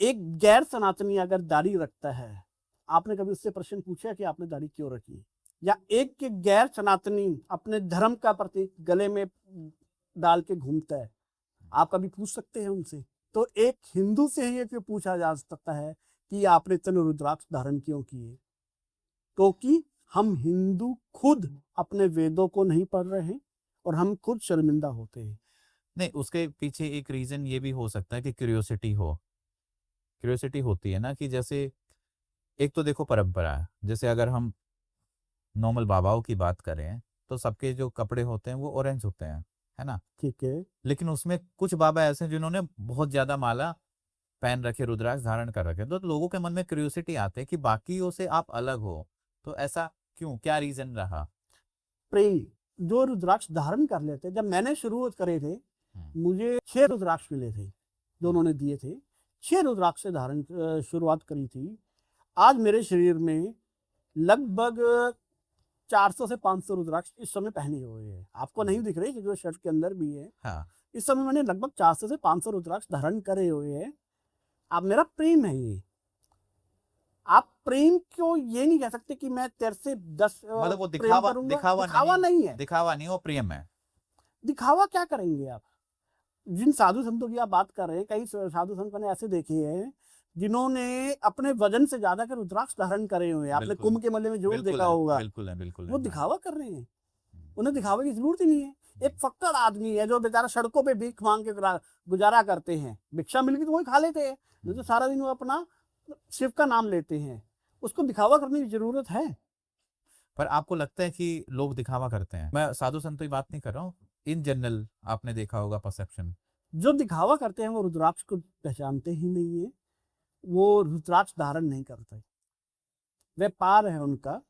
Speaker 2: एक गैर सनातनी अगर दाढ़ी रखता है, आपने कभी उससे प्रश्न पूछा कि आपने दाढ़ी क्यों रखी? या एक के गैर सनातनी अपने धर्म का प्रतीक गले में डाल के घूमता है, आप कभी पूछ सकते हैं उनसे? तो एक हिंदू से ही ये पूछा जा सकता है कि आपने इतने रुद्राक्ष धारण क्यों किए? क्योंकि हम हिंदू खुद अपने वेदों को नहीं पढ़ रहे हैं और हम खुद शर्मिंदा होते हैं।
Speaker 1: नहीं, उसके पीछे एक रीजन ये भी हो सकता है कि क्यूरियोसिटी होती है ना, कि जैसे एक तो देखो परंपरा है, जैसे अगर हम नॉर्मल बाबाओं की बात करें तो सबके जो कपड़े होते हैं वो ऑरेंज होते हैं, है ना?
Speaker 2: ठीक है,
Speaker 1: लेकिन उसमें कुछ बाबा ऐसे हैं जिन्होंने बहुत ज्यादा माला पहन रखे, रुद्राक्ष धारण कर रखे, तो लोगों के मन में क्यूरियोसिटी आते है कि बाकियों से आप अलग हो, तो ऐसा क्यों, क्या रीजन रहा?
Speaker 2: प्रेम जो रुद्राक्ष धारण कर लेते, जब मैंने शुरू करे थे मुझे 6 रुद्राक्ष मिले थे जो उन्होंने दिए थे। 6 रुद्राक्ष से धारण शुरुआत करी थी। आज मेरे शरीर में लगभग 400 से 500 रुद्राक्ष इस समय पहने हुए हैं। आपको नहीं दिख रही, जो शर्ट के अंदर भी है।
Speaker 1: हाँ,
Speaker 2: इस समय मैंने लगभग 400 से 500 रुद्राक्ष धारण करे हुए हैं। अब मेरा प्रेम है ये। आप प्रेम क्यों ये नहीं कह सकते कि मैं तेरे से 10
Speaker 1: मतलब वो
Speaker 2: प्रेम
Speaker 1: दिखावा
Speaker 2: करूंगा?
Speaker 1: दिखावा
Speaker 2: नहीं है।
Speaker 1: दिखावा नहीं, वो प्रेम है।
Speaker 2: दिखावा क्या करेंगे आप? जिन साधु संतों की आप बात कर रहे हैं, कई साधु संत मैंने ऐसे देखे हैं जिन्होंने अपने वजन से ज्यादा के रुद्राक्ष धारण करे हुए हैं। आपने
Speaker 1: बिल्कुल,
Speaker 2: कुंभ के मेले में जरूर
Speaker 1: बिल्कुल
Speaker 2: देखा
Speaker 1: है,
Speaker 2: होगा।
Speaker 1: बिल्कुल है, बिल्कुल है,
Speaker 2: वो
Speaker 1: हाँ।
Speaker 2: दिखावा कर रहे हैं। उन्हें दिखावे की जरूरत ही नहीं है। एक फक्कड़ आदमी है जो बेचारा सड़कों पे भीख मांग के गुजारा करते हैं। भिक्षा मिल गई तो वही खा लेते हैं, नहीं तो सारा दिन वो अपना शिव का नाम लेते हैं। उसको दिखावा करने की जरूरत है?
Speaker 1: पर आपको लगता है कि लोग दिखावा करते हैं? मैं साधु संतों की बात नहीं कर रहा हूँ, इन जनरल आपने देखा होगा परसेप्शन।
Speaker 2: जो दिखावा करते हैं वो रुद्राक्ष को पहचानते ही नहीं है, वो रुद्राक्ष धारण नहीं करते, व्यापार है उनका।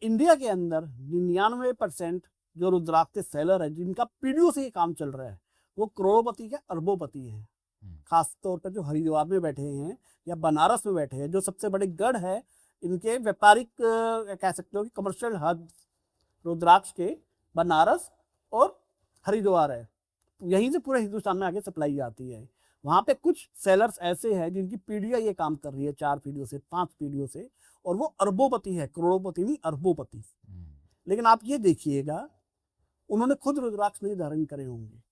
Speaker 2: इंडिया के अंदर 99% जो रुद्राक्ष के सेलर है, जिनका पीढ़ियों से ये काम चल रहा है, वो करोड़पति के अरबोपति हैं। खास तौर पर जो हरिद्वार में बैठे हैं या बनारस में बैठे हैं, जो सबसे बड़े गढ़ है इनके व्यापारिक कह सकते हो कि कमर्शियल हब रुद्राक्ष के बनारस और हरिद्वार है। यहीं से पूरे हिंदुस्तान में आगे सप्लाई आती है। वहाँ पे कुछ सेलर्स ऐसे हैं जिनकी पीढ़ियाँ ये काम कर रही है, 4 पीढ़ियों से, 5 पीढ़ियों से, और वो अरबोपति है, करोड़पति नहीं, अरबोपति। लेकिन आप ये देखिएगा, उन्होंने खुद रुद्राक्ष नहीं धारण करे होंगे,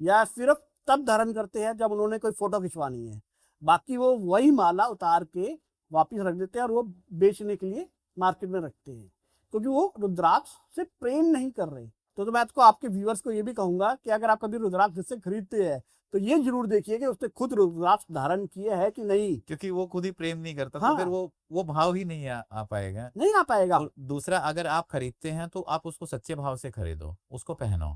Speaker 2: या सिर्फ तब धारण करते हैं जब उन्होंने कोई फोटो खिंचवानी है। बाकी वो वही माला उतार के वापिस रख देते हैं और वो बेचने के लिए मार्केट में रखते हैं, क्योंकि वो रुद्राक्ष से प्रेम नहीं कर रहे। तो मैं आपको, आपके व्यूअर्स को ये भी कहूंगा कि अगर आप कभी रुद्राक्ष जिससे खरीदते हैं तो ये जरूर देखिए कि उसने खुद रुद्राक्ष धारण किया है कि नहीं,
Speaker 1: क्योंकि वो खुद ही प्रेम नहीं करता।
Speaker 2: हाँ,
Speaker 1: तो फिर वो भाव ही नहीं आ पाएगा।
Speaker 2: नहीं आ पाएगा।
Speaker 1: और दूसरा, अगर आप खरीदते हैं तो आप उसको सच्चे भाव से खरीदो, उसको पहनो।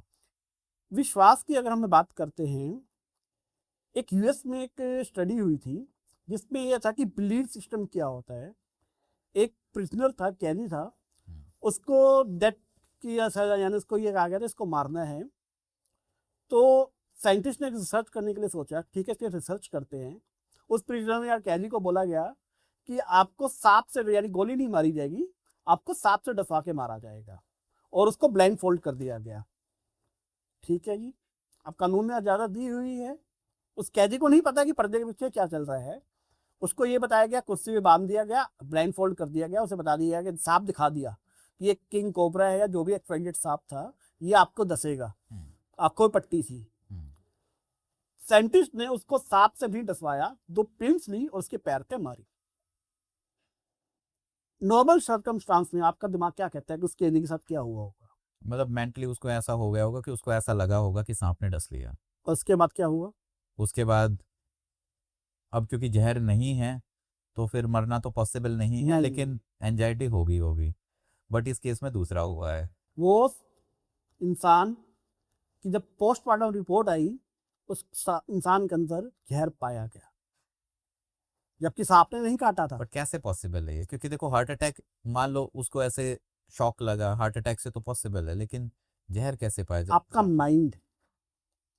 Speaker 2: विश्वास की अगर हम बात करते हैं, एक यूएस में एक स्टडी हुई थी जिसमें यह था कि बिलीफ सिस्टम क्या होता है। एक प्रिजनर था, कैदी था, उसको डेथ की सजा, यानी उसको ये कहा गया था इसको मारना है। तो साइंटिस्ट ने रिसर्च करने के लिए सोचा, ठीक है इसके रिसर्च करते हैं। उस प्रिजनर या कैदी को बोला गया कि आपको सांप से, यानी गोली नहीं मारी जाएगी, आपको सांप से डसवा के मारा जाएगा, और उसको ब्लाइंड फोल्ड कर दिया गया। ठीक है जी, अब कानून में इजाजत दी हुई है। उस कैदी को नहीं पता कि पर्दे के पीछे क्या चल रहा है। उसको ये बताया गया, कुर्सी में बांध दिया गया, ब्लाइंड फोल्ड कर दिया गया, उसे बता दिया गया कि सांप दिखा दिया कि ये किंग कोबरा है या जो भी एक्सपेंडेड सांप था, ये आपको दसेगा, आपको पट्टी थी। साइंटिस्ट ने उसको सांप से भी डसवाया, 2 पिन्स ली और उसके पैर पे मारी। नॉर्मल सर्कमस्टांस में आपका दिमाग क्या कहता है कि उस कैदी के साथ क्या हुआ होगा?
Speaker 1: मतलब मेंटली उसको ऐसा हो गया होगा कि उसको ऐसा लगा होगा कि सांप ने डस लिया।
Speaker 2: और उसके बाद क्या हुआ?
Speaker 1: उसके बाद अब क्योंकि जहर नहीं है तो फिर मरना तो पॉसिबल नहीं है, लेकिन एंजाइटी होगी। बट इस केस में दूसरा हुआ है।
Speaker 2: वो इंसान की जब पोस्टमार्टम रिपोर्ट आई, उस इंसान के अंदर जहर पाया गया। जबकि सांप ने नहीं काटा था।
Speaker 1: पर कैसे पॉसिबल है ये? क्योंकि देखो हार्ट अटैक, मान लो उसको ऐसे शॉक लगा, हार्ट अटैक से तो पॉसिबल है, लेकिन जहर कैसे पाया जब
Speaker 2: आपका माइंड,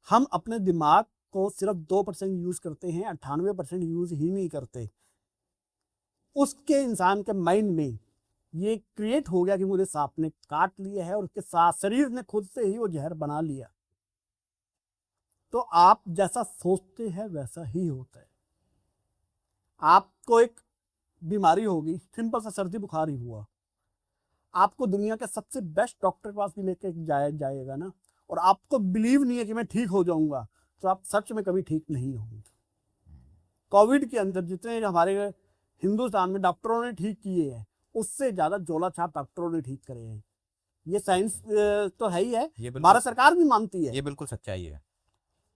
Speaker 2: हम अपने दिमाग को सिर्फ 2% यूज करते हैं, 98% यूज ही नहीं करते। उसके इंसान के माइंड में ये क्रिएट हो गया कि मुझे सांप ने काट लिया है, और उसके साथ शरीर ने खुद से ही वो जहर बना लिया। तो आप जैसा सोचते हैं वैसा ही होता है। आपको एक बीमारी होगी, सिंपल सा सर्दी बुखार ही हुआ, आपको दुनिया के सबसे बेस्ट डॉक्टर के पास भी लेके जाएगा ना, और आपको बिलीव नहीं है कि मैं ठीक हो जाऊंगा, तो आप सच में कभी ठीक नहीं होंगे। कोविड के अंदर जितने हमारे हिंदुस्तान में डॉक्टरों ने ठीक किए हैं, उससे ज्यादा झोला छाप डॉक्टरों ने ठीक करे हैं। ये साइंस तो है ही है,
Speaker 1: ये बिल्कुल
Speaker 2: भारत सरकार भी मानती है।
Speaker 1: ये बिल्कुल सच्चाई है,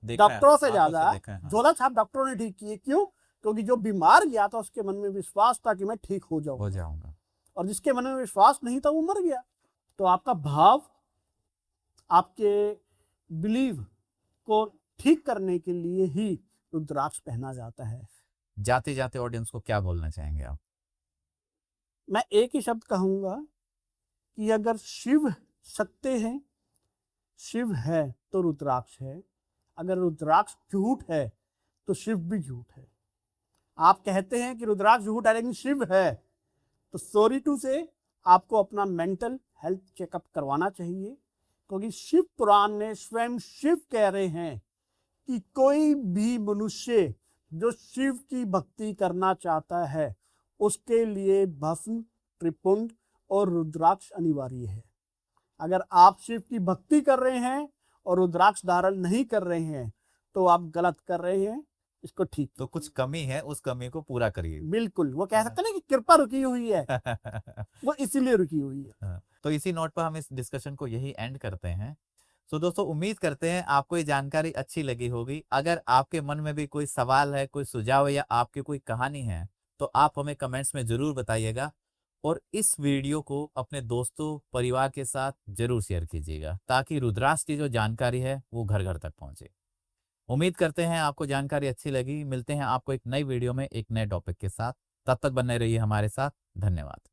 Speaker 1: देखा है,
Speaker 2: डॉक्टरों से
Speaker 1: आंखों
Speaker 2: ज्यादा
Speaker 1: देखा है, हाँ।
Speaker 2: झोला छाप डॉक्टरों ने ठीक किए। क्यों? क्योंकि जो बीमार गया था उसके मन में विश्वास था कि मैं ठीक हो
Speaker 1: हो
Speaker 2: जाऊंगा,
Speaker 1: जाऊंगा।
Speaker 2: और जिसके मन में विश्वास नहीं था वो मर गया। तो आपका भाव आपके बिलीव को ठीक करने के लिए ही रुद्राक्ष पहना जाता है।
Speaker 1: जाते जाते ऑडियंस को क्या बोलना चाहेंगे आप?
Speaker 2: मैं एक ही शब्द कहूंगा कि अगर शिव सत्य है, शिव है तो रुद्राक्ष है। अगर रुद्राक्ष झूठ है तो शिव भी झूठ है। आप कहते हैं कि रुद्राक्ष झूठ है लेकिन शिव है, तो सॉरी टू से आपको अपना मेंटल हेल्थ चेकअप करवाना चाहिए। क्योंकि शिव पुराण में स्वयं शिव कह रहे हैं कि कोई भी मनुष्य जो शिव की भक्ति करना चाहता है उसके लिए भस्म, त्रिपुंड और रुद्राक्ष अनिवार्य है। अगर आप शिव की भक्ति कर रहे हैं और रुद्राक्ष धारण नहीं कर रहे हैं तो आप गलत कर रहे हैं, इसको ठीक।
Speaker 1: तो कुछ कमी है, उस कमी को पूरा करिए।
Speaker 2: बिल्कुल, वो कह सकते हैं ना कि कृपा रुकी हुई है, वो इसीलिए रुकी हुई है।
Speaker 1: हाँ, तो इसी नोट पर हम इस डिस्कशन को यही एंड करते हैं। तो दोस्तों उम्मीद करते हैं आपको ये जानकारी अच्छी लगी होगी। अगर आपके मन में भी कोई सवाल है, कोई सुझाव है या आपकी कोई कहानी है तो आप हमें कमेंट्स में जरूर बताइएगा, और इस वीडियो को अपने दोस्तों परिवार के साथ जरूर शेयर कीजिएगा ताकि रुद्राक्ष की जो जानकारी है वो घर घर तक पहुंचे। उम्मीद करते हैं आपको जानकारी अच्छी लगी। मिलते हैं आपको एक नई वीडियो में एक नए टॉपिक के साथ। तब तक बने रहिए हमारे साथ। धन्यवाद।